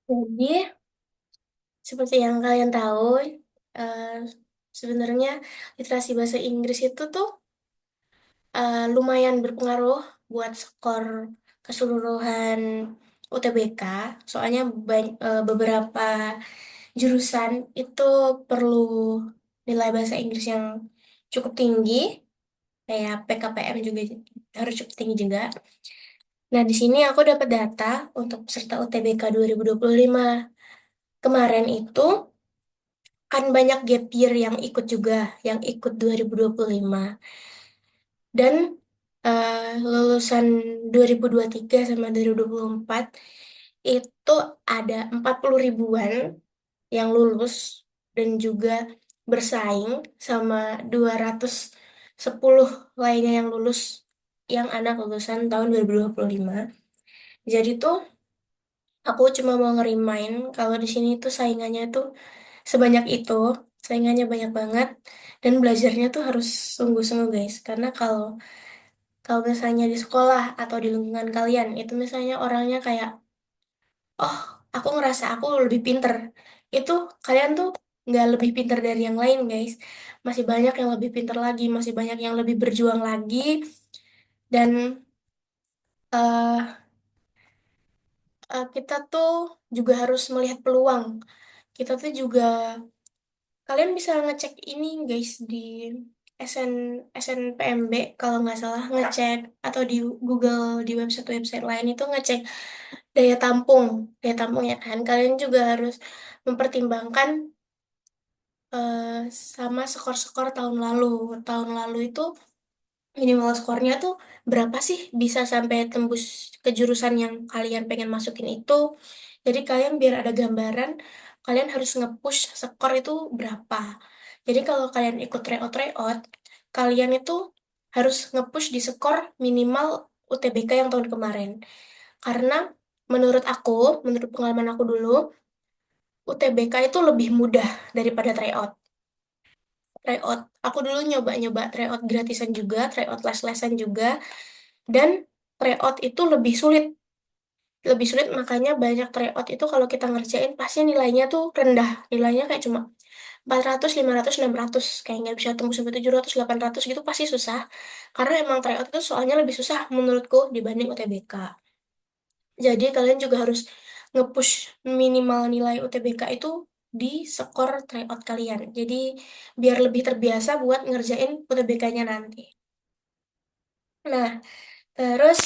Jadi, seperti yang kalian tahu, eh, sebenarnya literasi bahasa Inggris itu tuh lumayan berpengaruh buat skor keseluruhan UTBK. Soalnya beberapa jurusan itu perlu nilai bahasa Inggris yang cukup tinggi, kayak PKPM juga harus cukup tinggi juga. Nah, di sini aku dapat data untuk peserta UTBK 2025. Kemarin itu kan banyak gap year yang ikut juga, yang ikut 2025. Dan lulusan 2023 sama 2024 itu ada 40 ribuan yang lulus dan juga bersaing sama 210 lainnya yang lulus yang anak lulusan tahun 2025. Jadi tuh aku cuma mau ngerimain kalau di sini tuh saingannya tuh sebanyak itu, saingannya banyak banget, dan belajarnya tuh harus sungguh-sungguh guys. Karena kalau kalau misalnya di sekolah atau di lingkungan kalian itu misalnya orangnya kayak, oh aku ngerasa aku lebih pinter, itu kalian tuh nggak lebih pinter dari yang lain guys. Masih banyak yang lebih pinter lagi, masih banyak yang lebih berjuang lagi, dan eh kita tuh juga harus melihat peluang. Kita tuh juga Kalian bisa ngecek ini guys di SN SNPMB kalau nggak salah, ngecek atau di Google, di website-website lain itu ngecek daya tampung, daya tampung ya kan. Kalian juga harus mempertimbangkan eh, sama skor-skor tahun lalu. Tahun lalu itu minimal skornya tuh berapa sih bisa sampai tembus ke jurusan yang kalian pengen masukin itu. Jadi kalian biar ada gambaran, kalian harus nge-push skor itu berapa. Jadi kalau kalian ikut tryout-tryout, kalian itu harus nge-push di skor minimal UTBK yang tahun kemarin. Karena menurut aku, menurut pengalaman aku dulu, UTBK itu lebih mudah daripada tryout. Tryout, aku dulu nyoba-nyoba tryout gratisan juga, tryout les-lesan juga, dan tryout itu lebih sulit. Lebih sulit, makanya banyak tryout itu kalau kita ngerjain pasti nilainya tuh rendah. Nilainya kayak cuma 400, 500, 600. Kayak nggak bisa tembus sampai 700, 800 gitu pasti susah. Karena emang tryout itu soalnya lebih susah menurutku dibanding UTBK. Jadi kalian juga harus nge-push minimal nilai UTBK itu di skor tryout kalian. Jadi biar lebih terbiasa buat ngerjain UTBK-nya nanti. Nah, terus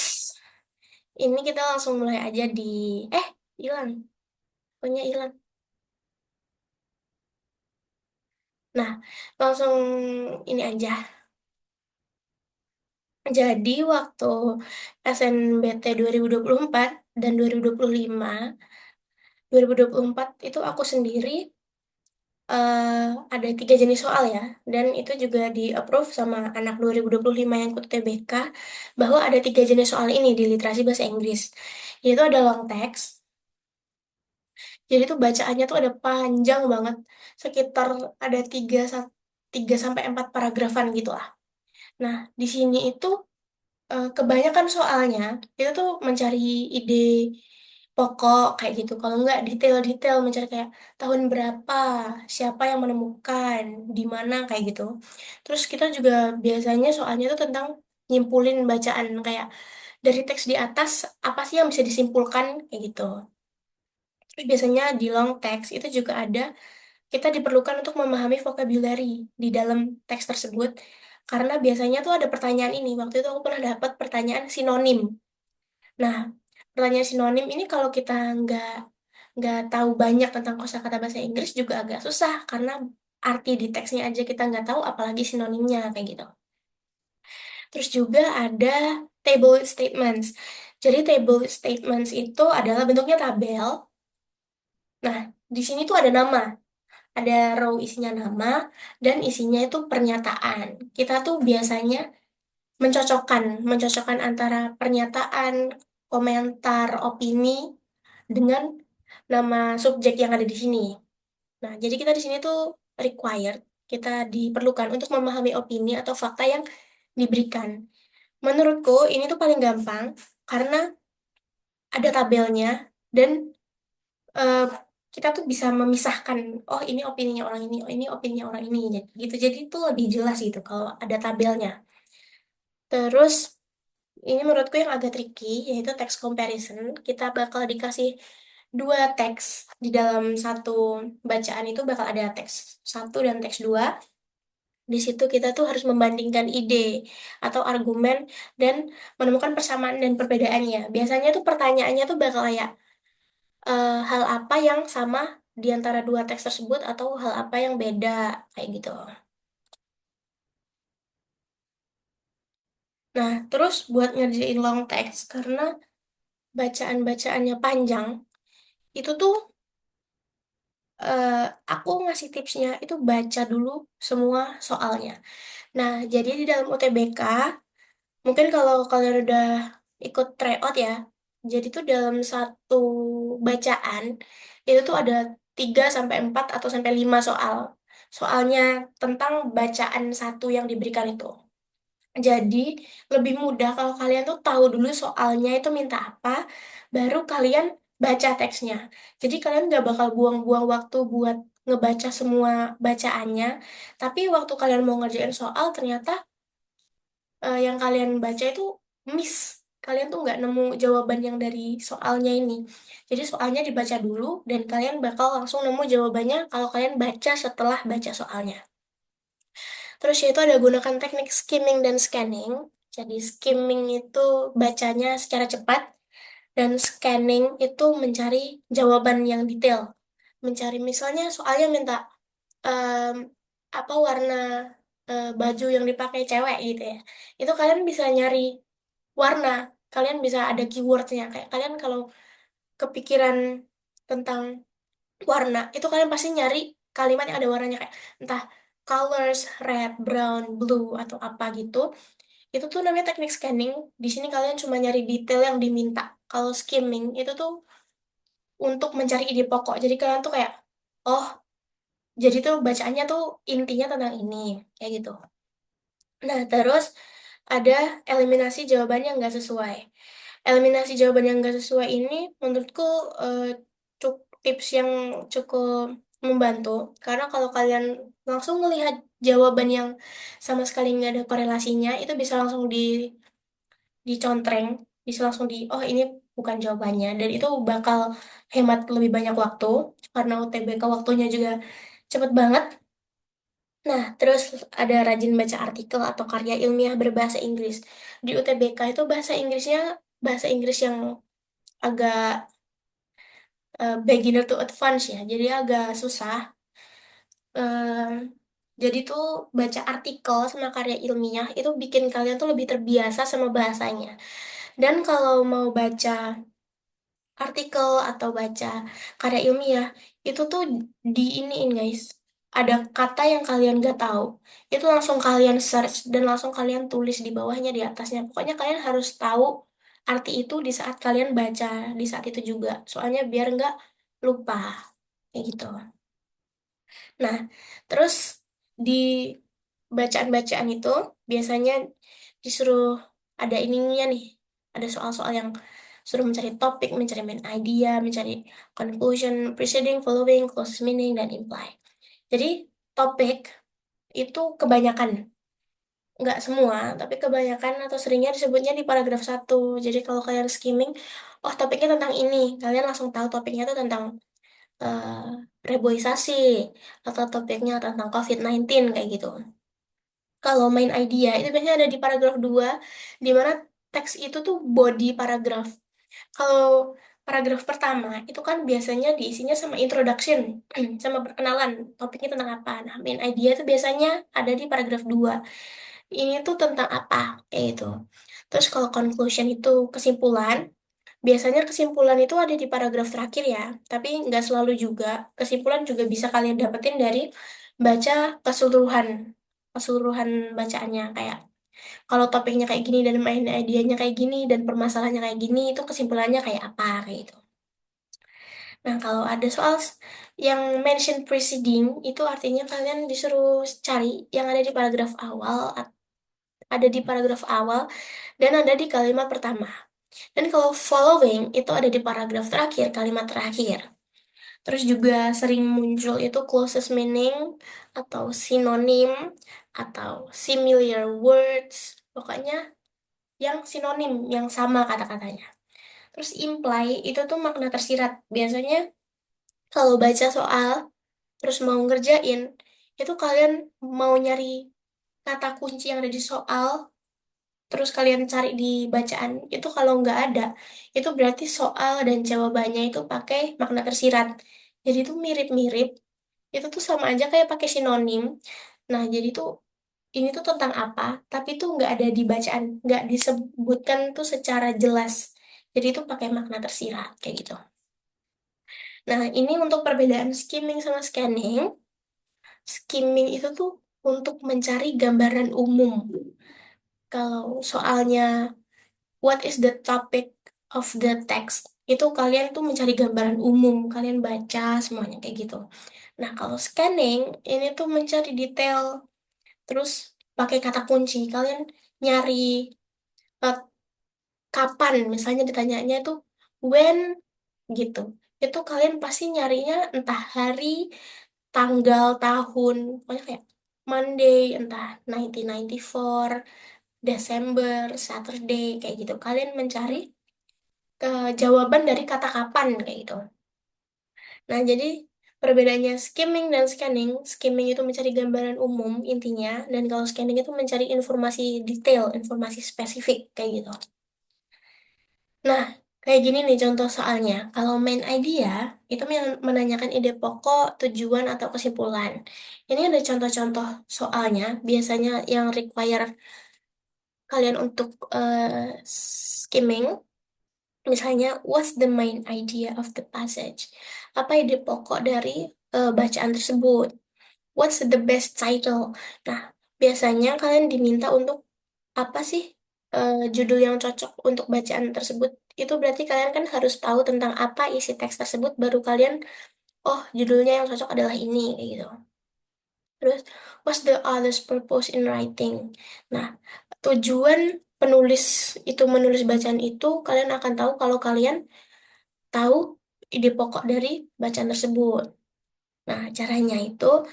ini kita langsung mulai aja di... Eh, hilang. Punya hilang. Nah, langsung ini aja. Jadi waktu SNBT 2024 dan 2025, 2024 itu aku sendiri eh, ada 3 jenis soal ya. Dan itu juga di-approve sama anak 2025 yang ikut TBK bahwa ada 3 jenis soal ini di literasi bahasa Inggris. Yaitu ada long text. Jadi tuh bacaannya tuh ada panjang banget. Sekitar ada 3 sampai 4 paragrafan gitu lah. Nah, di sini itu kebanyakan soalnya itu tuh mencari ide pokok kayak gitu. Kalau nggak detail-detail mencari kayak tahun berapa, siapa yang menemukan, di mana kayak gitu. Terus kita juga biasanya soalnya tuh tentang nyimpulin bacaan kayak dari teks di atas apa sih yang bisa disimpulkan kayak gitu. Terus biasanya di long text itu juga ada kita diperlukan untuk memahami vocabulary di dalam teks tersebut. Karena biasanya tuh ada pertanyaan ini. Waktu itu aku pernah dapat pertanyaan sinonim. Nah, pertanyaan sinonim ini kalau kita nggak tahu banyak tentang kosakata bahasa Inggris juga agak susah karena arti di teksnya aja kita nggak tahu, apalagi sinonimnya kayak gitu. Terus juga ada table with statements. Jadi table with statements itu adalah bentuknya tabel. Nah, di sini tuh ada nama. Ada row isinya nama dan isinya itu pernyataan. Kita tuh biasanya mencocokkan antara pernyataan, komentar, opini dengan nama subjek yang ada di sini. Nah, jadi kita di sini tuh required, kita diperlukan untuk memahami opini atau fakta yang diberikan. Menurutku ini tuh paling gampang karena ada tabelnya dan eh, kita tuh bisa memisahkan, oh ini opininya orang ini, oh ini opininya orang ini, gitu. Jadi itu lebih jelas gitu kalau ada tabelnya. Terus ini menurutku yang agak tricky, yaitu text comparison. Kita bakal dikasih dua teks di dalam satu bacaan itu bakal ada teks satu dan teks dua. Di situ kita tuh harus membandingkan ide atau argumen dan menemukan persamaan dan perbedaannya. Biasanya tuh pertanyaannya tuh bakal kayak hal apa yang sama di antara dua teks tersebut atau hal apa yang beda kayak gitu. Nah, terus buat ngerjain long text karena bacaan-bacaannya panjang, itu tuh eh, aku ngasih tipsnya itu baca dulu semua soalnya. Nah, jadi di dalam UTBK, mungkin kalau kalian udah ikut tryout ya, jadi tuh dalam satu bacaan, itu tuh ada 3 sampai 4 atau sampai 5 soal. Soalnya tentang bacaan satu yang diberikan itu. Jadi, lebih mudah kalau kalian tuh tahu dulu soalnya itu minta apa, baru kalian baca teksnya. Jadi, kalian nggak bakal buang-buang waktu buat ngebaca semua bacaannya, tapi waktu kalian mau ngerjain soal, ternyata yang kalian baca itu miss. Kalian tuh nggak nemu jawaban yang dari soalnya ini. Jadi, soalnya dibaca dulu, dan kalian bakal langsung nemu jawabannya kalau kalian baca setelah baca soalnya. Terus yaitu ada gunakan teknik skimming dan scanning. Jadi skimming itu bacanya secara cepat dan scanning itu mencari jawaban yang detail. Mencari misalnya soalnya minta em, apa warna baju yang dipakai cewek gitu ya. Itu kalian bisa nyari warna. Kalian bisa ada keywordnya. Kayak kalian kalau kepikiran tentang warna, itu kalian pasti nyari kalimat yang ada warnanya kayak entah colors, red, brown, blue, atau apa gitu. Itu tuh namanya teknik scanning. Di sini kalian cuma nyari detail yang diminta. Kalau skimming itu tuh untuk mencari ide pokok. Jadi kalian tuh kayak, oh, jadi tuh bacaannya tuh intinya tentang ini, kayak gitu. Nah, terus ada eliminasi jawaban yang nggak sesuai. Eliminasi jawaban yang nggak sesuai ini menurutku eh, tips yang cukup membantu. Karena kalau kalian langsung melihat jawaban yang sama sekali nggak ada korelasinya, itu bisa langsung dicontreng, bisa langsung oh ini bukan jawabannya. Dan itu bakal hemat lebih banyak waktu, karena UTBK waktunya juga cepet banget. Nah, terus ada rajin baca artikel atau karya ilmiah berbahasa Inggris. Di UTBK itu bahasa Inggrisnya bahasa Inggris yang agak beginner to advance ya, jadi agak susah. Em, jadi tuh baca artikel sama karya ilmiah itu bikin kalian tuh lebih terbiasa sama bahasanya. Dan kalau mau baca artikel atau baca karya ilmiah, itu tuh iniin guys. Ada kata yang kalian gak tahu, itu langsung kalian search dan langsung kalian tulis di bawahnya, di atasnya. Pokoknya kalian harus tahu arti itu di saat kalian baca, di saat itu juga. Soalnya biar nggak lupa, kayak gitu. Nah, terus di bacaan-bacaan itu biasanya disuruh ada ininya nih, ada soal-soal yang suruh mencari topik, mencari main idea, mencari conclusion, preceding, following, closest meaning, dan imply. Jadi topik itu kebanyakan, nggak semua, tapi kebanyakan atau seringnya disebutnya di paragraf satu. Jadi kalau kalian skimming, oh topiknya tentang ini, kalian langsung tahu topiknya itu tentang eh, reboisasi atau topiknya tentang COVID-19 kayak gitu. Kalau main idea itu biasanya ada di paragraf 2 di mana teks itu tuh body paragraf. Kalau paragraf pertama itu kan biasanya diisinya sama introduction, sama perkenalan, topiknya tentang apa. Nah, main idea itu biasanya ada di paragraf 2. Ini tuh tentang apa, kayak gitu. Terus kalau conclusion itu kesimpulan, biasanya kesimpulan itu ada di paragraf terakhir ya, tapi nggak selalu juga. Kesimpulan juga bisa kalian dapetin dari baca keseluruhan, keseluruhan bacaannya. Kayak kalau topiknya kayak gini dan main idenya kayak gini dan permasalahannya kayak gini, itu kesimpulannya kayak apa, kayak gitu. Nah, kalau ada soal yang mention preceding, itu artinya kalian disuruh cari yang ada di paragraf awal, ada di paragraf awal, dan ada di kalimat pertama. Dan kalau following, itu ada di paragraf terakhir, kalimat terakhir. Terus juga sering muncul itu closest meaning atau sinonim atau similar words. Pokoknya yang sinonim, yang sama kata-katanya. Terus imply itu tuh makna tersirat. Biasanya kalau baca soal, terus mau ngerjain, itu kalian mau nyari kata kunci yang ada di soal, terus kalian cari di bacaan, itu kalau nggak ada, itu berarti soal dan jawabannya itu pakai makna tersirat. Jadi itu mirip-mirip, itu tuh sama aja kayak pakai sinonim. Nah, jadi tuh ini tuh tentang apa, tapi tuh nggak ada di bacaan, nggak disebutkan tuh secara jelas. Jadi itu pakai makna tersirat, kayak gitu. Nah, ini untuk perbedaan skimming sama scanning. Skimming itu tuh untuk mencari gambaran umum. Kalau soalnya what is the topic of the text, itu kalian tuh mencari gambaran umum, kalian baca semuanya kayak gitu. Nah, kalau scanning ini tuh mencari detail, terus pakai kata kunci. Kalian nyari eh, kapan, misalnya ditanyanya itu when gitu. Itu kalian pasti nyarinya entah hari, tanggal, tahun, pokoknya kayak Monday, entah 1994, Desember, Saturday, kayak gitu. Kalian mencari jawaban dari kata kapan, kayak gitu. Nah, jadi perbedaannya skimming dan scanning, skimming itu mencari gambaran umum intinya, dan kalau scanning itu mencari informasi detail, informasi spesifik, kayak gitu. Nah, kayak gini nih contoh soalnya. Kalau main idea, itu menanyakan ide pokok, tujuan, atau kesimpulan. Ini ada contoh-contoh soalnya, biasanya yang require kalian untuk skimming. Misalnya, what's the main idea of the passage? Apa ide pokok dari bacaan tersebut? What's the best title? Nah, biasanya kalian diminta untuk apa sih judul yang cocok untuk bacaan tersebut? Itu berarti kalian kan harus tahu tentang apa isi teks tersebut, baru kalian, oh, judulnya yang cocok adalah ini, kayak gitu. Terus, what's the author's purpose in writing? Nah, tujuan penulis itu menulis bacaan itu, kalian akan tahu kalau kalian tahu ide pokok dari bacaan tersebut. Nah, caranya itu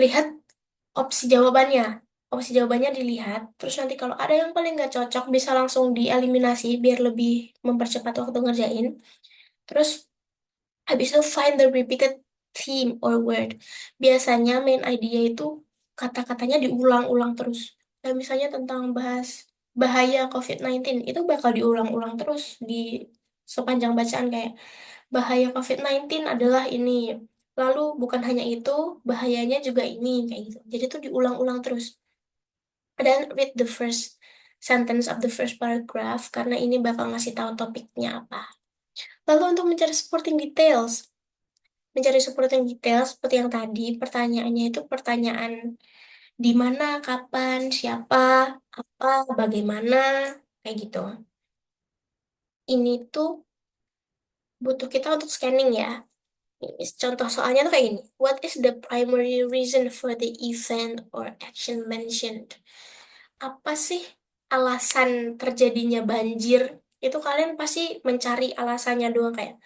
lihat opsi jawabannya. Opsi jawabannya dilihat, terus nanti kalau ada yang paling nggak cocok bisa langsung dieliminasi biar lebih mempercepat waktu ngerjain. Terus habis itu find the repeated theme or word. Biasanya main idea itu kata-katanya diulang-ulang terus. Kayak misalnya tentang bahas bahaya COVID-19, itu bakal diulang-ulang terus di sepanjang bacaan kayak bahaya COVID-19 adalah ini. Lalu bukan hanya itu, bahayanya juga ini kayak gitu. Jadi itu diulang-ulang terus. Dan read the first sentence of the first paragraph karena ini bakal ngasih tahu topiknya apa. Lalu untuk mencari supporting details seperti yang tadi, pertanyaannya itu pertanyaan di mana, kapan, siapa, apa, bagaimana, kayak gitu. Ini tuh butuh kita untuk scanning ya. Contoh soalnya tuh kayak gini. What is the primary reason for the event or action mentioned? Apa sih alasan terjadinya banjir? Itu kalian pasti mencari alasannya doang kayak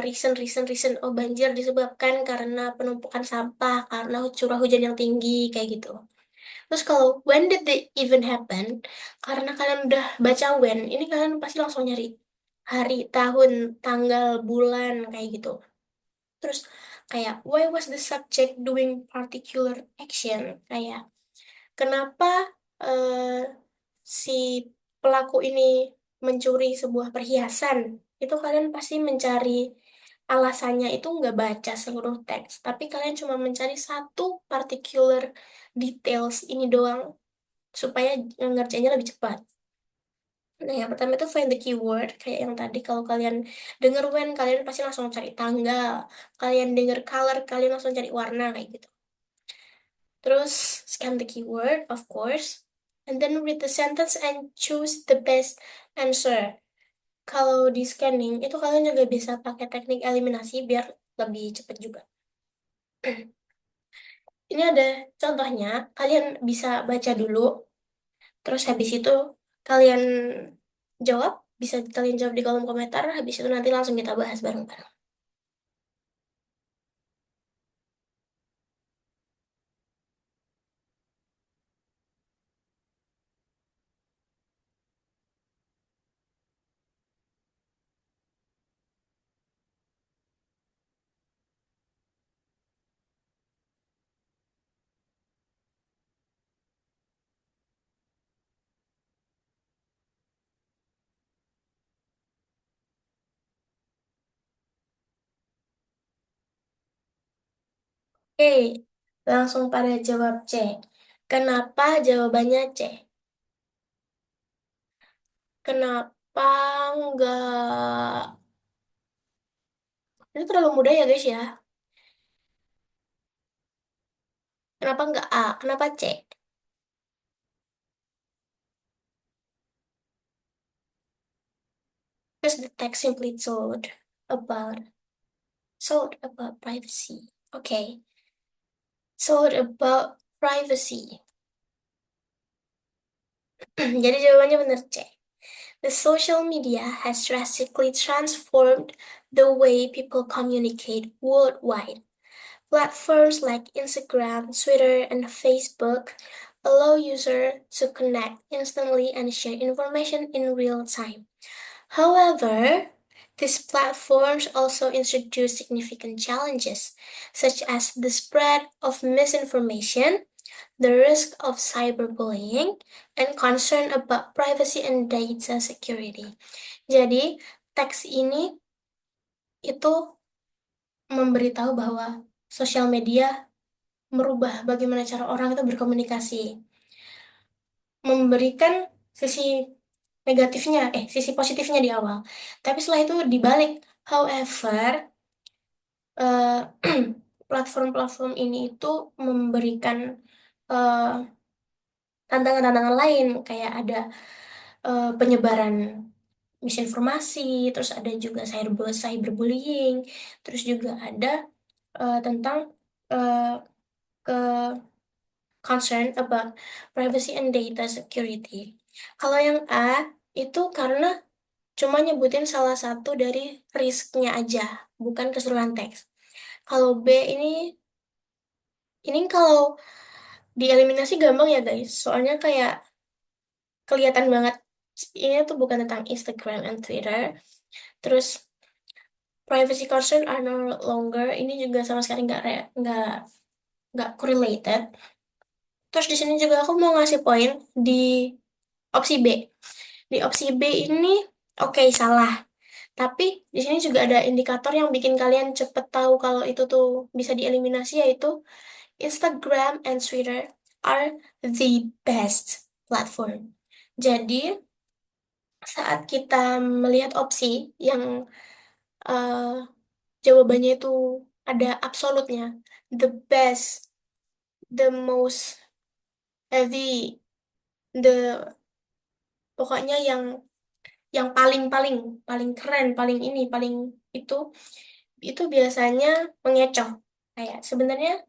reason, reason, reason. Oh, banjir disebabkan karena penumpukan sampah, karena curah hujan yang tinggi, kayak gitu. Terus kalau when did the event happen? Karena kalian udah baca when, ini kalian pasti langsung nyari hari, tahun, tanggal, bulan, kayak gitu. Terus kayak why was the subject doing particular action? Kayak kenapa eh, si pelaku ini mencuri sebuah perhiasan? Itu kalian pasti mencari alasannya itu nggak baca seluruh teks, tapi kalian cuma mencari satu particular details ini doang supaya ngerjainnya lebih cepat. Nah, yang pertama itu find the keyword, kayak yang tadi kalau kalian denger when, kalian pasti langsung cari tanggal. Kalian denger color, kalian langsung cari warna, kayak gitu. Terus, scan the keyword, of course. And then read the sentence and choose the best answer. Kalau di scanning, itu kalian juga bisa pakai teknik eliminasi biar lebih cepat juga. Ini ada contohnya, kalian bisa baca dulu, terus habis itu kalian jawab, bisa kalian jawab di kolom komentar, habis itu nanti langsung kita bahas bareng-bareng. Oke, langsung pada jawab C. Kenapa jawabannya C? Kenapa nggak? Ini terlalu mudah ya guys ya. Kenapa nggak A? Kenapa C? Because the text simply about privacy. Okay, told about privacy. Jadi jawabannya benar C. The social media has drastically transformed the way people communicate worldwide. Platforms like Instagram, Twitter, and Facebook allow users to connect instantly and share information in real time. However, these platforms also introduce significant challenges, such as the spread of misinformation, the risk of cyberbullying, and concern about privacy and data security. Jadi, teks ini itu memberitahu bahwa sosial media merubah bagaimana cara orang itu berkomunikasi, memberikan sisi negatifnya, sisi positifnya di awal. Tapi setelah itu dibalik. However, eh, platform-platform ini itu memberikan eh, tantangan-tantangan lain, kayak ada penyebaran misinformasi, terus ada juga cyberbullying, terus juga ada tentang eh, ke concern about privacy and data security. Kalau yang A itu karena cuma nyebutin salah satu dari risknya aja, bukan keseluruhan teks. Kalau B ini kalau dieliminasi gampang ya guys, soalnya kayak kelihatan banget ini tuh bukan tentang Instagram and Twitter. Terus privacy concern are no longer, ini juga sama sekali nggak correlated. Terus di sini juga aku mau ngasih poin di opsi B. Di opsi B ini oke salah. Tapi di sini juga ada indikator yang bikin kalian cepet tahu kalau itu tuh bisa dieliminasi, yaitu Instagram and Twitter are the best platform. Jadi saat kita melihat opsi yang eh, jawabannya itu ada absolutnya, the best, the most heavy, the pokoknya yang paling paling paling keren, paling ini, paling itu itu biasanya mengecoh. Kayak sebenarnya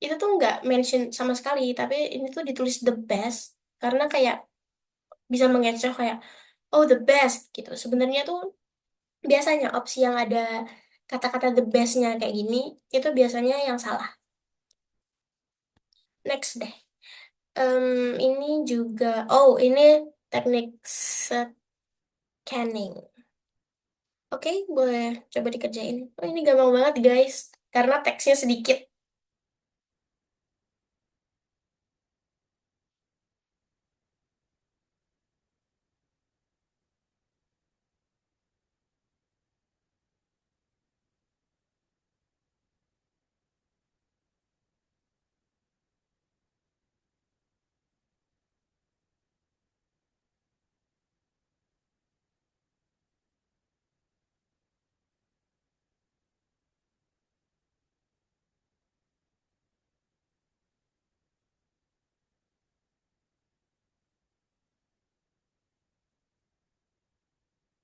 itu tuh nggak mention sama sekali, tapi ini tuh ditulis the best karena kayak bisa mengecoh kayak oh the best gitu. Sebenarnya tuh biasanya opsi yang ada kata-kata the bestnya kayak gini itu biasanya yang salah. Next deh. Ini juga, oh ini teknik scanning. Oke, boleh coba dikerjain. Oh, ini gampang banget guys, karena teksnya sedikit.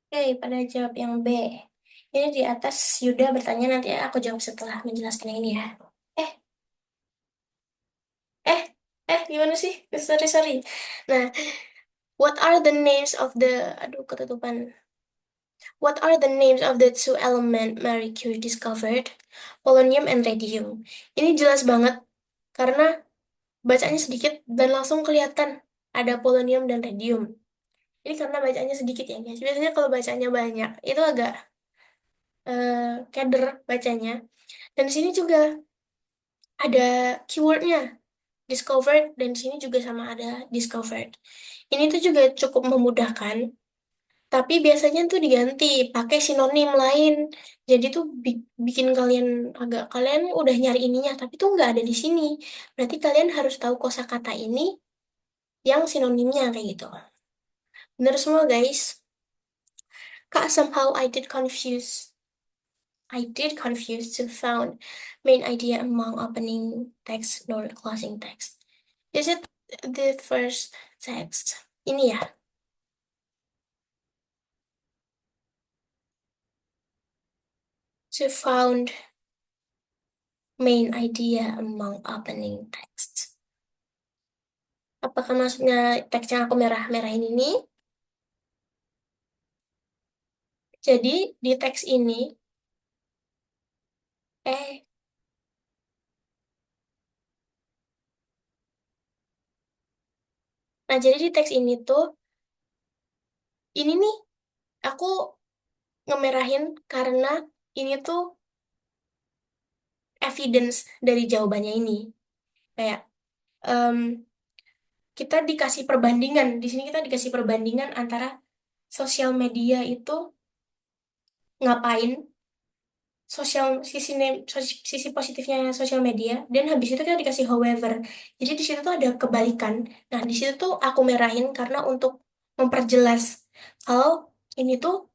Oke, pada jawab yang B. Ini di atas Yuda bertanya, nanti aku jawab setelah menjelaskan yang ini ya. Eh, eh, gimana sih? Sorry, sorry. Nah, what are the names of the, aduh, ketutupan. What are the names of the two element Marie Curie discovered? Polonium and radium. Ini jelas banget karena bacanya sedikit dan langsung kelihatan ada polonium dan radium. Ini karena bacanya sedikit ya guys. Biasanya kalau bacanya banyak itu agak keder bacanya. Dan di sini juga ada keywordnya discovered, dan di sini juga sama ada discovered. Ini tuh juga cukup memudahkan Tapi biasanya tuh diganti pakai sinonim lain. Jadi tuh bikin kalian agak kalian udah nyari ininya, tapi tuh nggak ada di sini. Berarti kalian harus tahu kosakata ini yang sinonimnya kayak gitu. Bener semua guys. Kak, somehow I did confuse to found main idea among opening text nor closing text. Is it the first text? Ini ya, to found main idea among opening text. Apakah maksudnya teks yang aku merah-merahin ini? Jadi di teks ini, eh, nah jadi di teks ini tuh, ini nih aku ngemerahin karena ini tuh evidence dari jawabannya ini. Kayak em, kita dikasih perbandingan, di sini kita dikasih perbandingan antara sosial media itu ngapain, sisi positifnya sosial media, dan habis itu kita dikasih however. Jadi di situ tuh ada kebalikan. Nah, di situ tuh aku merahin karena untuk memperjelas kalau ini tuh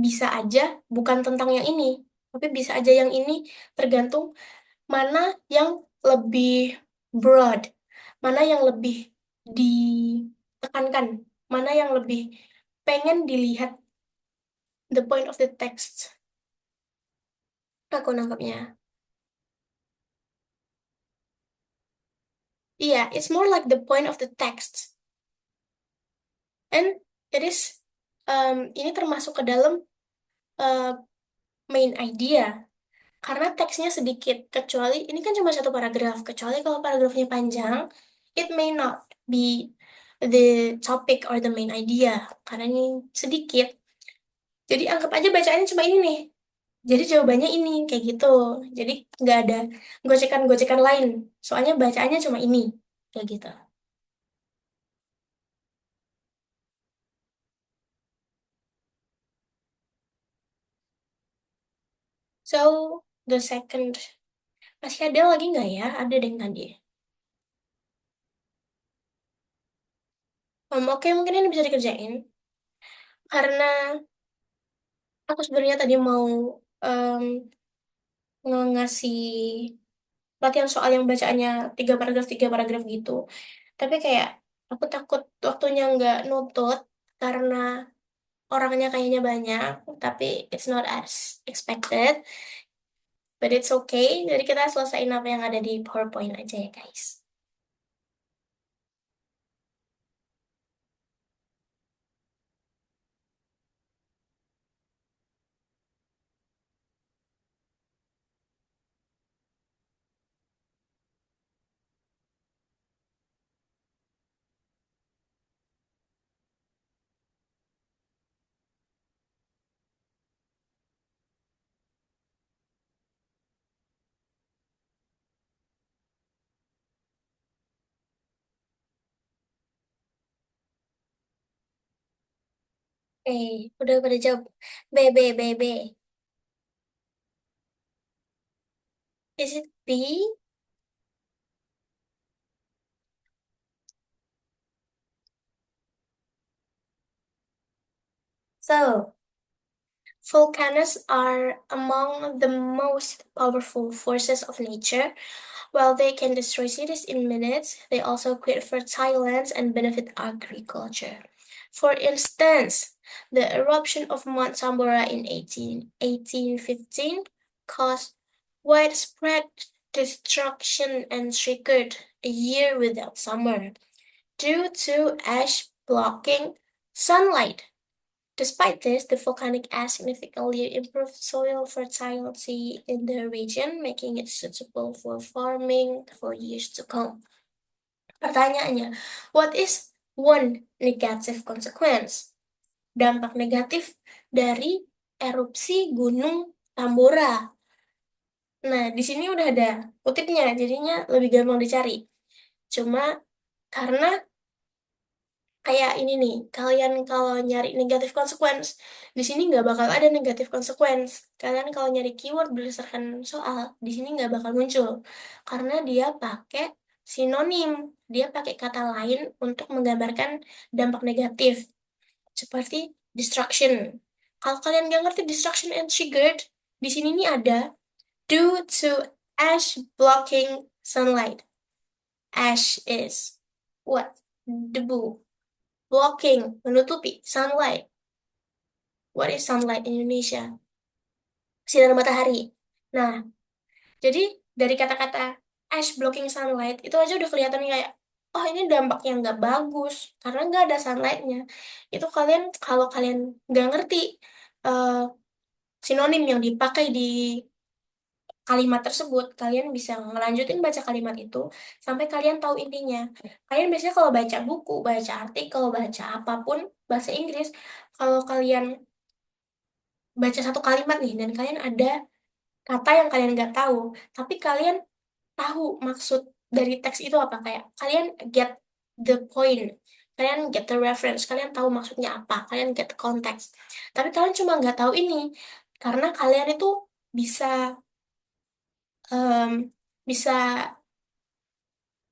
bisa aja bukan tentang yang ini, tapi bisa aja yang ini, tergantung mana yang lebih broad, mana yang lebih ditekankan, mana yang lebih pengen dilihat the point of the text. Aku nangkapnya. Iya, it's more like the point of the text. And it is, ini termasuk ke dalam uh, main idea. Karena teksnya sedikit, kecuali ini kan cuma satu paragraf. Kecuali kalau paragrafnya panjang, it may not be the topic or the main idea. Karena ini sedikit. Jadi anggap aja bacaannya cuma ini nih. Jadi jawabannya ini, kayak gitu. Jadi nggak ada gocekan-gocekan lain. Soalnya bacaannya cuma ini, kayak gitu. So, the second, masih ada lagi nggak ya? Ada deh tadi. Oke, mungkin ini bisa dikerjain. Karena aku sebenarnya tadi mau em, ngasih latihan soal yang bacaannya tiga paragraf gitu. Tapi kayak aku takut waktunya nggak nutut karena orangnya kayaknya banyak, tapi it's not as expected, but it's okay. Jadi kita selesaiin apa yang ada di PowerPoint aja ya guys. Udah pada jawab. B, B, B, B. Is it B? So, volcanoes are among the most powerful forces of nature. While they can destroy cities in minutes, they also create fertile lands and benefit agriculture. For instance, the eruption of Mount Tambora in 1815 caused widespread destruction and triggered a year without summer due to ash blocking sunlight. Despite this, the volcanic ash significantly improved soil fertility in the region, making it suitable for farming for years to come. Pertanyaannya, what is one negative consequence? Dampak negatif dari erupsi Gunung Tambora. Nah, di sini udah ada kutipnya, jadinya lebih gampang dicari. Cuma karena Kayak ini nih, kalian kalau nyari negatif consequence, di sini nggak bakal ada negatif consequence. Kalian kalau nyari keyword berdasarkan soal, di sini nggak bakal muncul. Karena dia pakai sinonim, dia pakai kata lain untuk menggambarkan dampak negatif, seperti destruction. Kalau kalian nggak ngerti destruction and triggered, di sini nih ada due to ash blocking sunlight. Ash is what? Debu. Blocking, menutupi, sunlight. What is sunlight in Indonesia? Sinar matahari. Nah, jadi dari kata-kata ash blocking sunlight, itu aja udah kelihatan kayak, oh ini dampak yang nggak bagus, karena nggak ada sunlightnya. Itu kalian, kalau kalian nggak ngerti eh, sinonim yang dipakai di kalimat tersebut, kalian bisa ngelanjutin baca kalimat itu sampai kalian tahu intinya. Kalian biasanya kalau baca buku, baca artikel, baca apapun, bahasa Inggris, kalau kalian baca satu kalimat nih dan kalian ada kata yang kalian nggak tahu, tapi kalian tahu maksud dari teks itu apa, kayak kalian get the point, kalian get the reference, kalian tahu maksudnya apa, kalian get the context. Tapi kalian cuma nggak tahu ini karena kalian itu bisa em, bisa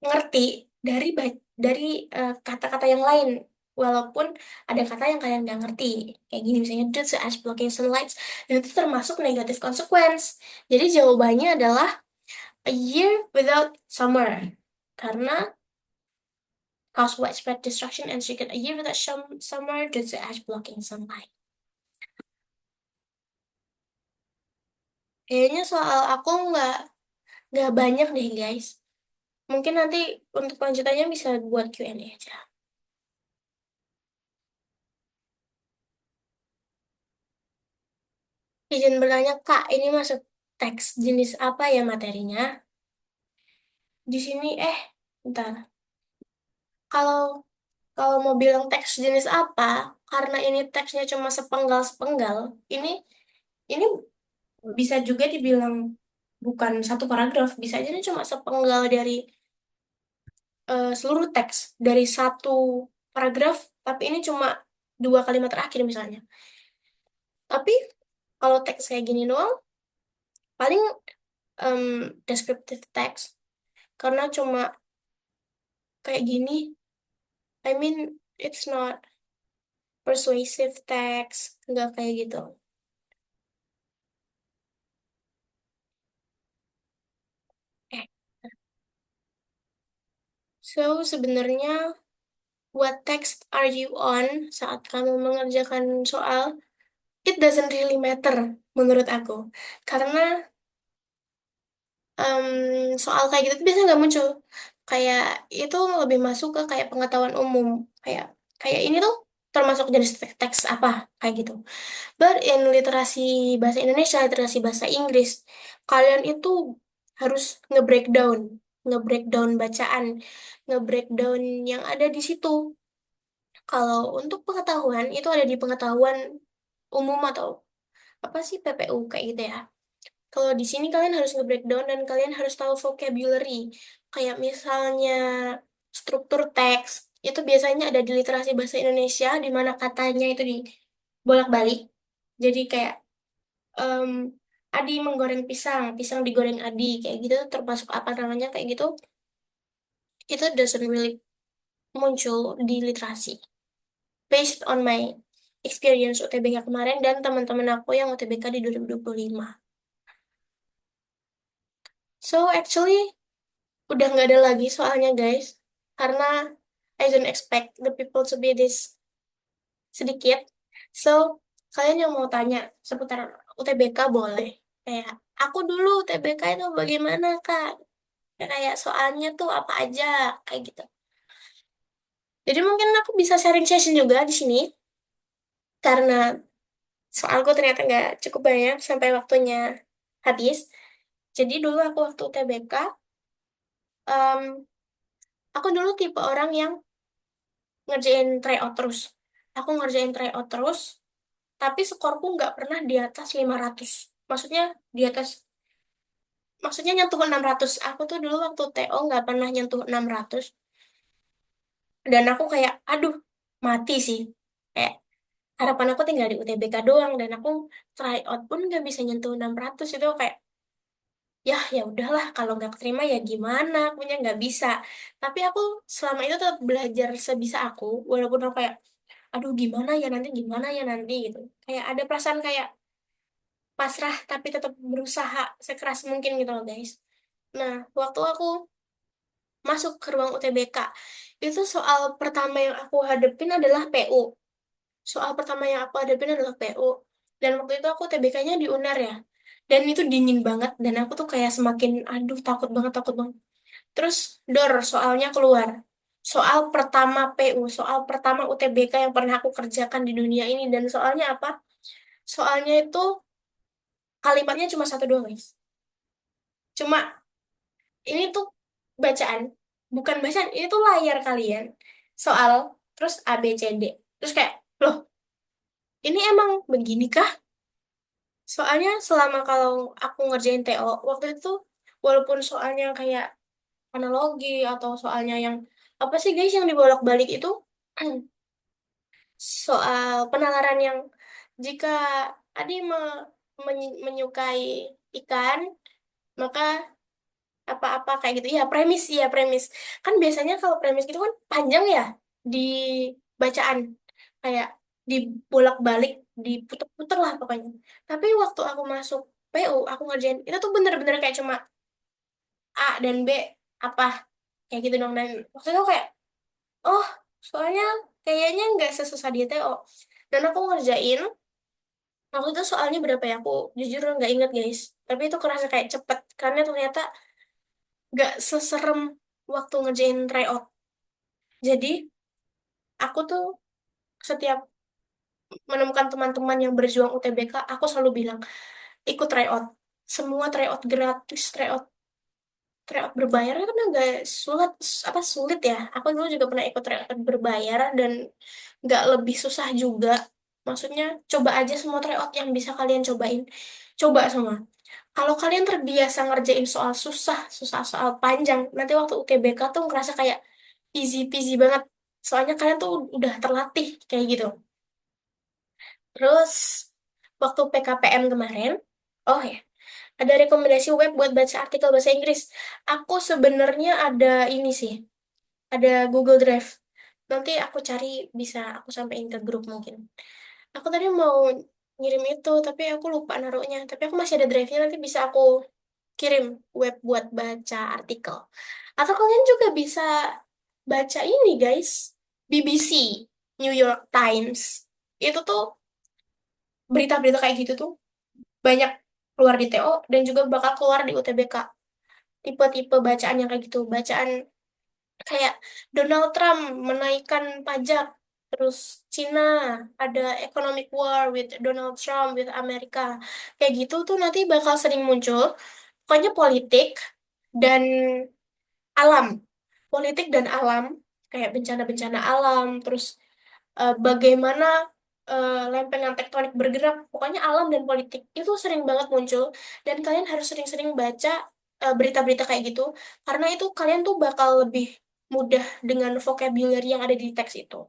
ngerti dari dari kata-kata yang lain. Walaupun ada kata yang kalian nggak ngerti, kayak gini misalnya due to ash blocking sunlight, dan itu termasuk negative consequence. Jadi jawabannya adalah a year without summer, karena cause widespread destruction and triggered a year without summer due to ash blocking sunlight. Kayaknya soal aku nggak banyak deh guys. Mungkin nanti untuk lanjutannya bisa buat Q&A aja. Izin bertanya, Kak, ini masuk teks jenis apa ya materinya? Di sini, bentar. Kalau kalau mau bilang teks jenis apa, karena ini teksnya cuma sepenggal-sepenggal, ini ini bisa juga dibilang bukan satu paragraf, bisa aja ini cuma sepenggal dari seluruh teks dari satu paragraf, tapi ini cuma dua kalimat terakhir misalnya. Tapi kalau teks kayak gini doang, paling descriptive text, karena cuma kayak gini. I mean, it's not persuasive text, nggak kayak gitu. Eh, so sebenarnya what text are you on saat kamu mengerjakan soal? It doesn't really matter menurut aku, karena soal kayak gitu tuh biasanya nggak muncul. Kayak itu lebih masuk ke kayak pengetahuan umum, kayak kayak ini tuh termasuk jenis teks apa kayak gitu. But in literasi bahasa Indonesia, literasi bahasa Inggris, kalian itu harus nge-breakdown, nge-breakdown bacaan, nge-breakdown yang ada di situ. Kalau untuk pengetahuan, itu ada di pengetahuan umum atau apa sih, PPU kayak gitu ya. Kalau di sini kalian harus nge-breakdown dan kalian harus tahu vocabulary. Kayak misalnya struktur teks, itu biasanya ada di literasi bahasa Indonesia, di mana katanya itu di bolak-balik. Jadi kayak em, Adi menggoreng pisang, pisang digoreng Adi, kayak gitu termasuk apa namanya kayak gitu. Itu doesn't really muncul di literasi. Based on my experience UTBK kemarin dan teman-teman aku yang UTBK di 2025. So actually udah nggak ada lagi soalnya guys, karena I don't expect the people to be this sedikit. So kalian yang mau tanya seputar UTBK boleh. Kayak aku dulu UTBK itu bagaimana Kak? Kayak soalnya tuh apa aja kayak gitu. Jadi mungkin aku bisa sharing session juga di sini karena soalku ternyata nggak cukup banyak sampai waktunya habis. Jadi dulu aku waktu UTBK, em, aku dulu tipe orang yang ngerjain tryout terus. Aku ngerjain tryout terus, tapi skorku nggak pernah di atas 500. Maksudnya di atas, maksudnya nyentuh 600. Aku tuh dulu waktu TO nggak pernah nyentuh 600. Dan aku kayak, aduh. mati sih. Kayak harapan aku tinggal di UTBK doang dan aku try out pun nggak bisa nyentuh 600 itu kayak ya ya udahlah kalau nggak keterima ya gimana punya nggak bisa. Tapi aku selama itu tetap belajar sebisa aku walaupun aku kayak aduh gimana ya nanti gitu. Kayak ada perasaan kayak pasrah tapi tetap berusaha sekeras mungkin gitu loh guys. Nah, waktu aku masuk ke ruang UTBK, itu soal pertama yang aku hadepin adalah PU. Soal pertama yang aku hadepin adalah PU. Dan waktu itu aku UTBK-nya di UNER ya. Dan itu dingin banget, dan aku tuh kayak semakin, aduh takut banget. Terus, soalnya keluar. Soal pertama PU, soal pertama UTBK yang pernah aku kerjakan di dunia ini. Dan soalnya apa? Soalnya itu kalimatnya cuma satu doang, guys. Cuma ini tuh bacaan, bukan bacaan, ini tuh layar kalian. Soal, terus A, B, C, D. Terus kayak, loh, ini emang begini kah? Soalnya selama kalau aku ngerjain TO, waktu itu, walaupun soalnya kayak analogi atau soalnya yang, apa sih guys yang dibolak-balik itu, soal penalaran yang jika Adi menyukai ikan, maka apa-apa kayak gitu ya premis kan biasanya kalau premis gitu kan panjang ya di bacaan kayak dibolak-balik diputer-puter lah pokoknya tapi waktu aku masuk PU aku ngerjain itu tuh bener-bener kayak cuma A dan B apa kayak gitu dong dan waktu itu kayak oh soalnya kayaknya nggak sesusah di TO dan aku ngerjain waktu itu soalnya berapa ya aku jujur nggak inget guys tapi itu kerasa kayak cepet karena ternyata nggak seserem waktu ngerjain tryout. Jadi aku tuh setiap menemukan teman-teman yang berjuang UTBK, aku selalu bilang ikut tryout. Semua tryout gratis, tryout tryout berbayar kan agak sulit ya. Aku dulu juga pernah ikut tryout berbayar dan nggak lebih susah juga. Maksudnya coba aja semua tryout yang bisa kalian cobain. Coba semua. Kalau kalian terbiasa ngerjain soal susah, susah soal panjang, nanti waktu UTBK tuh ngerasa kayak easy peasy banget. Soalnya kalian tuh udah terlatih kayak gitu. Terus waktu PKPM kemarin, oh ya, ada rekomendasi web buat baca artikel bahasa Inggris. Aku sebenarnya ada ini sih, ada Google Drive. Nanti aku cari bisa aku sampein ke grup mungkin. Aku tadi mau ngirim itu, tapi aku lupa naruhnya. Tapi aku masih ada drive-nya, nanti bisa aku kirim web buat baca artikel. Atau kalian juga bisa baca ini, guys. BBC, New York Times. Itu tuh berita-berita kayak gitu tuh banyak keluar di TO dan juga bakal keluar di UTBK. Tipe-tipe bacaan yang kayak gitu. Bacaan kayak Donald Trump menaikkan pajak. Terus Cina ada economic war with Donald Trump with Amerika. Kayak gitu tuh nanti bakal sering muncul. Pokoknya politik dan alam, politik dan alam, kayak bencana-bencana alam, terus bagaimana lempengan tektonik bergerak, pokoknya alam dan politik itu sering banget muncul, dan kalian harus sering-sering baca berita-berita kayak gitu, karena itu kalian tuh bakal lebih mudah dengan vocabulary yang ada di teks itu.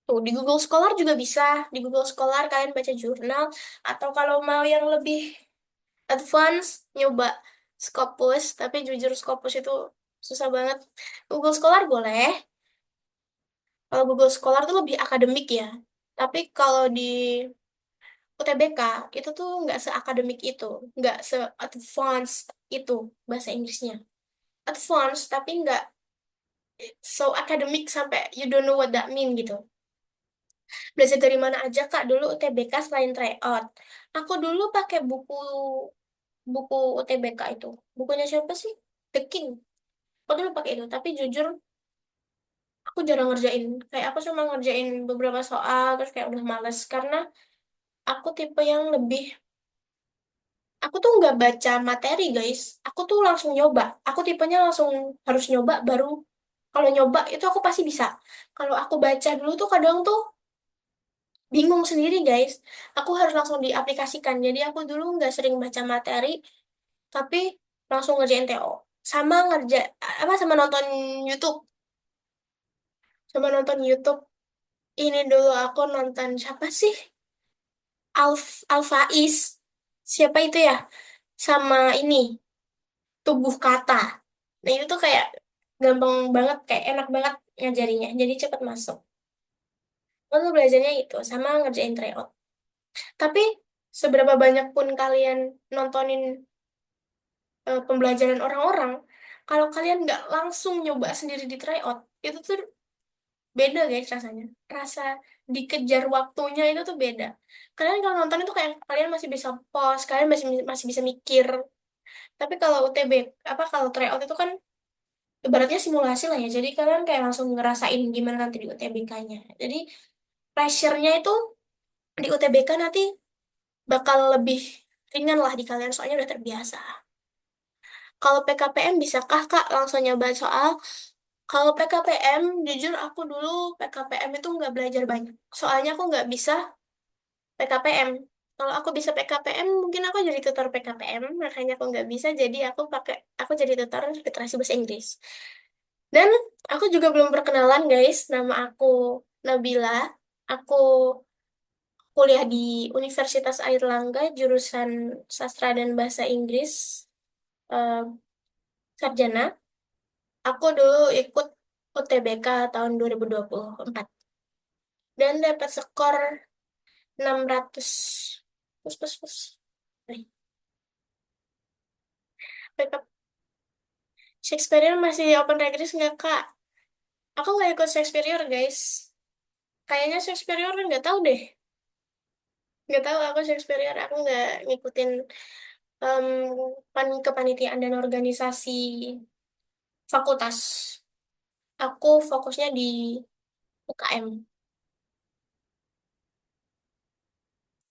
Tuh, di Google Scholar juga bisa, di Google Scholar kalian baca jurnal, atau kalau mau yang lebih advance nyoba Scopus tapi jujur Scopus itu susah banget Google Scholar boleh kalau Google Scholar tuh lebih akademik ya tapi kalau di UTBK itu tuh nggak seakademik itu nggak se-advance itu bahasa Inggrisnya advance tapi nggak so akademik sampai you don't know what that mean gitu belajar dari mana aja Kak dulu UTBK selain tryout aku dulu pakai buku buku UTBK itu bukunya siapa sih The King aku dulu pakai itu tapi jujur aku jarang ngerjain kayak aku cuma ngerjain beberapa soal terus kayak udah males karena aku tipe yang lebih aku tuh nggak baca materi guys aku tuh langsung nyoba aku tipenya langsung harus nyoba baru kalau nyoba itu aku pasti bisa kalau aku baca dulu tuh kadang tuh bingung sendiri guys aku harus langsung diaplikasikan jadi aku dulu nggak sering baca materi tapi langsung ngerjain TO sama sama nonton YouTube Sama nonton YouTube. Ini dulu aku nonton siapa sih? Alfaiz. Siapa itu ya? Sama ini, Tubuh Kata. Nah itu tuh kayak gampang banget, kayak enak banget ngajarinya. Jadi cepet masuk. Lalu belajarnya itu, sama ngerjain tryout. Tapi seberapa banyak pun kalian nontonin pembelajaran orang-orang, kalau kalian nggak langsung nyoba sendiri di tryout, itu tuh beda guys rasanya. Rasa dikejar waktunya itu tuh beda. Kalian kalau nonton itu kayak kalian masih bisa pause, kalian masih masih bisa mikir. Tapi kalau UTB, apa kalau tryout itu kan ibaratnya simulasi lah ya. Jadi kalian kayak langsung ngerasain gimana nanti di UTBK-nya. Jadi pressure-nya itu di UTBK nanti bakal lebih ringan lah di kalian soalnya udah terbiasa. Kalau PKPM bisakah Kak langsung nyoba soal? Kalau PKPM, jujur aku dulu PKPM itu nggak belajar banyak. Soalnya aku nggak bisa PKPM. Kalau aku bisa PKPM, mungkin aku jadi tutor PKPM. Makanya aku nggak bisa, jadi aku jadi tutor literasi bahasa Inggris. Dan aku juga belum perkenalan guys, nama aku Nabila. Aku kuliah di Universitas Airlangga, jurusan Sastra dan Bahasa Inggris, eh, sarjana. Aku dulu ikut UTBK tahun 2024 dan dapat skor 600. Pus, pus, pus. Nih, backup. Shakespeare masih open regis nggak, Kak? Aku nggak ikut Shakespeare, guys. Kayaknya Shakespeare nggak tahu deh. Nggak tahu aku Shakespeare. Aku nggak ngikutin em, kepanitiaan dan organisasi fakultas. Aku fokusnya di UKM.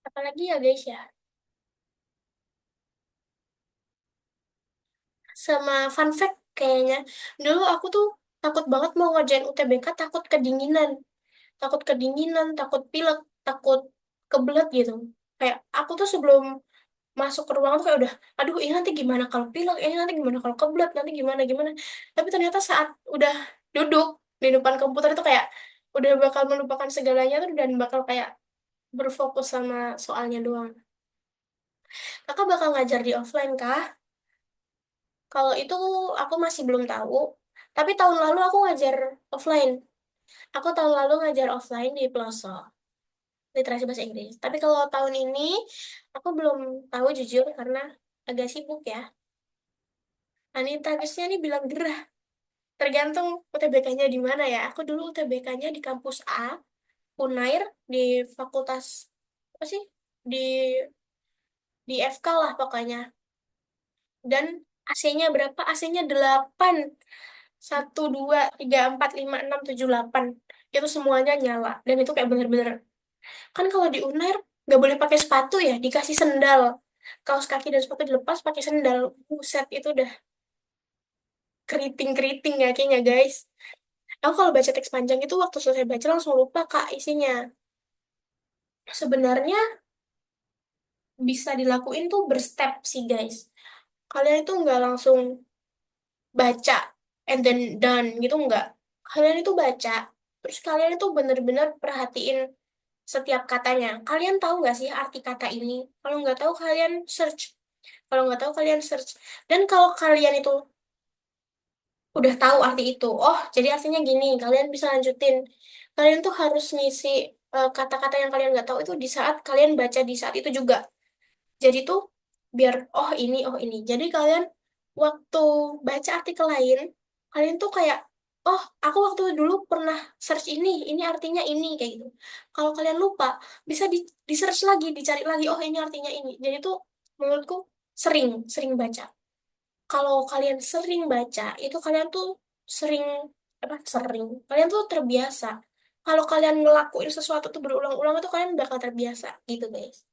Apalagi ya, guys ya. Sama fun fact kayaknya. Dulu aku tuh takut banget mau ngerjain UTBK, takut kedinginan. Takut kedinginan, takut pilek, takut kebelet gitu. Kayak aku tuh sebelum masuk ke ruangan tuh kayak udah, aduh ini nanti gimana kalau pilek, ini nanti gimana kalau kebelet, nanti gimana gimana. Tapi ternyata saat udah duduk di depan komputer itu kayak udah bakal melupakan segalanya tuh dan bakal kayak berfokus sama soalnya doang. Kakak bakal ngajar di offline kah? Kalau itu aku masih belum tahu. Tapi tahun lalu aku ngajar offline. Aku tahun lalu ngajar offline di pelosok literasi bahasa Inggris. Tapi kalau tahun ini aku belum tahu jujur karena agak sibuk ya. Anita Agusnya nih bilang gerah. Tergantung UTBK-nya di mana ya. Aku dulu UTBK-nya di kampus A, Unair, di fakultas apa sih? Di FK lah pokoknya. Dan AC-nya berapa? AC-nya 8. 1, 2, 3, 4, 5, 6, 7, 8. Itu semuanya nyala. Dan itu kayak bener-bener. Kan kalau di Unair nggak boleh pakai sepatu ya, dikasih sendal. Kaos kaki dan sepatu dilepas pakai sendal. Buset, itu udah keriting-keriting ya kayaknya guys. Aku kalau baca teks panjang itu waktu selesai baca langsung lupa Kak isinya. Sebenarnya bisa dilakuin tuh berstep sih guys. Kalian itu nggak langsung baca and then done gitu nggak. Kalian itu baca, terus kalian itu bener-bener perhatiin setiap katanya. Kalian tahu nggak sih arti kata ini? Kalau nggak tahu kalian search. Kalau nggak tahu kalian search. Dan kalau kalian itu udah tahu arti itu, oh jadi artinya gini, kalian bisa lanjutin. Kalian tuh harus ngisi kata-kata yang kalian nggak tahu itu di saat kalian baca di saat itu juga. Jadi tuh biar oh ini. Jadi kalian waktu baca artikel lain, kalian tuh kayak oh aku waktu dulu pernah search ini artinya ini kayak gitu. Kalau kalian lupa, bisa di search lagi, dicari lagi oh ini artinya ini. Jadi tuh menurutku sering sering baca. Kalau kalian sering baca, itu kalian tuh sering apa sering. Kalian tuh terbiasa. Kalau kalian ngelakuin sesuatu tuh berulang-ulang itu kalian bakal terbiasa gitu guys.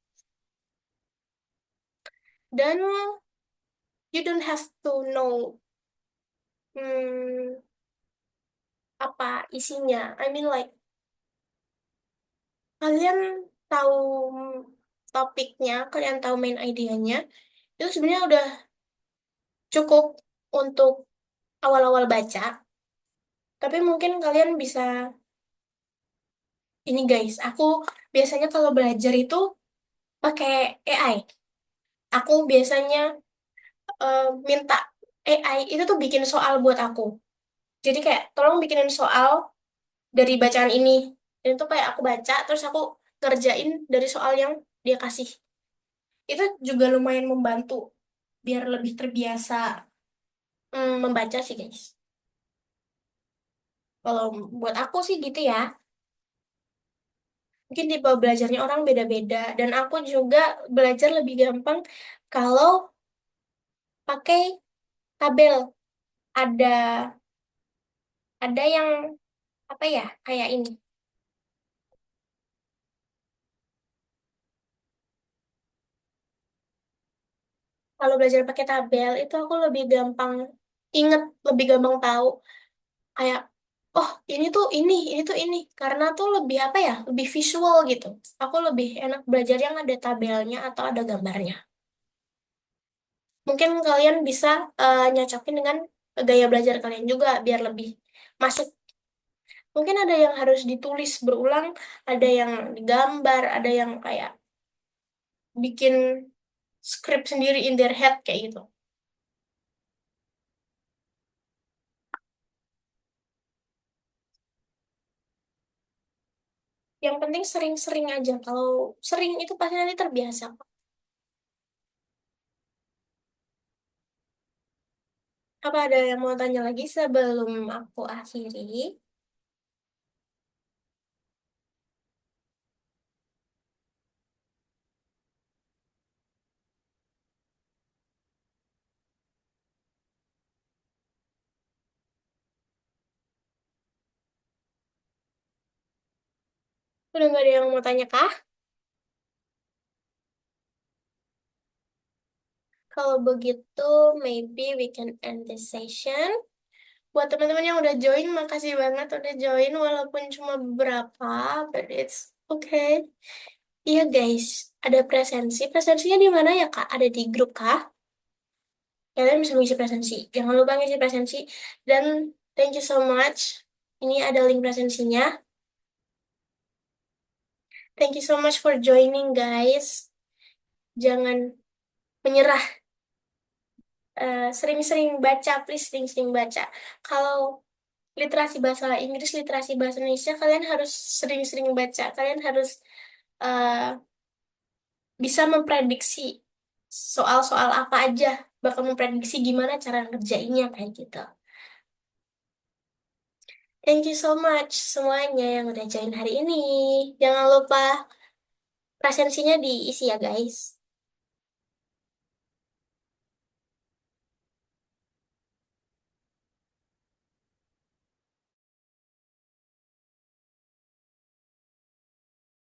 Dan you don't have to know hmm, apa isinya. I mean like kalian tahu topiknya, kalian tahu main idenya, itu sebenarnya udah cukup untuk awal-awal baca. Tapi mungkin kalian bisa ini guys, aku biasanya kalau belajar itu pakai AI. Aku biasanya minta AI itu tuh bikin soal buat aku. Jadi kayak tolong bikinin soal dari bacaan ini. Dan itu kayak aku baca terus aku ngerjain dari soal yang dia kasih. Itu juga lumayan membantu biar lebih terbiasa membaca sih guys. Kalau buat aku sih gitu ya. Mungkin tipe belajarnya orang beda-beda dan aku juga belajar lebih gampang kalau pakai tabel. Ada ada yang apa ya? Kayak ini. Kalau belajar pakai tabel itu aku lebih gampang inget, lebih gampang tahu kayak oh ini tuh ini karena tuh lebih apa ya? Lebih visual gitu. Aku lebih enak belajar yang ada tabelnya atau ada gambarnya. Mungkin kalian bisa nyocokin dengan gaya belajar kalian juga biar lebih masuk. Mungkin ada yang harus ditulis berulang, ada yang digambar, ada yang kayak bikin skrip sendiri in their head kayak gitu. Yang penting sering-sering aja. Kalau sering itu pasti nanti terbiasa. Apa ada yang mau tanya lagi sebelum aku akhiri? Udah nggak ada yang mau tanya kah? Kalau begitu, maybe we can end this session. Buat teman-teman yang udah join, makasih banget udah join walaupun cuma beberapa, but it's okay. Iya guys, ada presensi. Presensinya di mana ya Kak? Ada di grup kah? Kalian bisa ngisi presensi. Jangan lupa ngisi presensi. Dan thank you so much. Ini ada link presensinya. Thank you so much for joining guys. Jangan menyerah. Sering-sering baca, please sering-sering baca. Kalau literasi bahasa Inggris, literasi bahasa Indonesia, kalian harus sering-sering baca. Kalian harus eh, bisa memprediksi soal-soal apa aja, bakal memprediksi gimana cara ngerjainnya kayak gitu. Thank you so much semuanya yang udah join hari ini. Jangan lupa presensinya diisi ya guys.